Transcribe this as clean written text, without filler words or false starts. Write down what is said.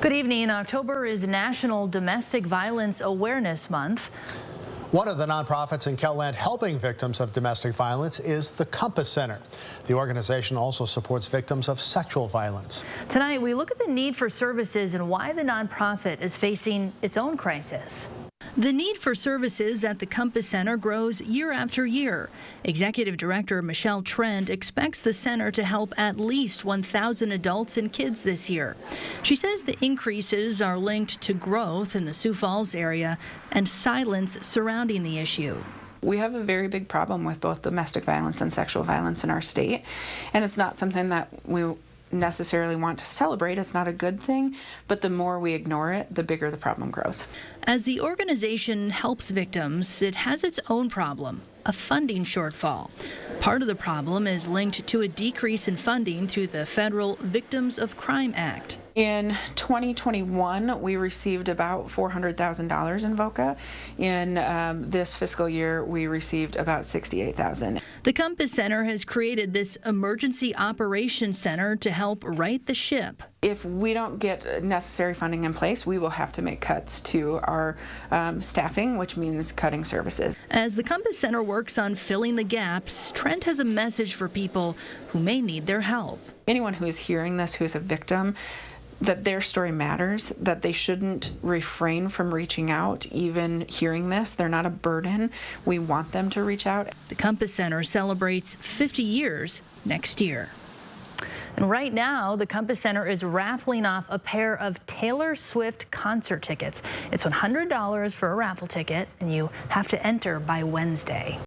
Good evening. October is National Domestic Violence Awareness Month. One of the nonprofits in KELLAND helping victims of domestic violence is the Compass Center. The organization also supports victims of sexual violence. Tonight, we look at the need for services and why the nonprofit is facing its own crisis. The need for services at the Compass Center grows year after year. Executive Director Michelle Trent expects the center to help at least 1,000 adults and kids this year. She says the increases are linked to growth in the Sioux Falls area and silence surrounding the issue. We have a very big problem with both domestic violence and sexual violence in our state, and it's not something that we necessarily want to celebrate. It's not a good thing, but the more we ignore it, the bigger the problem grows. As the organization helps victims, it has its own problem, a funding shortfall. Part of the problem is linked to a decrease in funding through the Federal Victims of Crime Act. In 2021, we received about $400,000 in VOCA. In this fiscal year, we received about $68,000. The Compass Center has created this emergency operations center to help right the ship. If we don't get necessary funding in place, we will have to make cuts to our staffing, which means cutting services. As the Compass Center works on filling the gaps, Trent has a message for people who may need their help. Anyone who is hearing this, who is a victim, that their story matters, that they shouldn't refrain from reaching out, even hearing this. They're not a burden. We want them to reach out. The Compass Center celebrates 50 years next year. And right now, the Compass Center is raffling off a pair of Taylor Swift concert tickets. It's $100 for a raffle ticket, and you have to enter by Wednesday.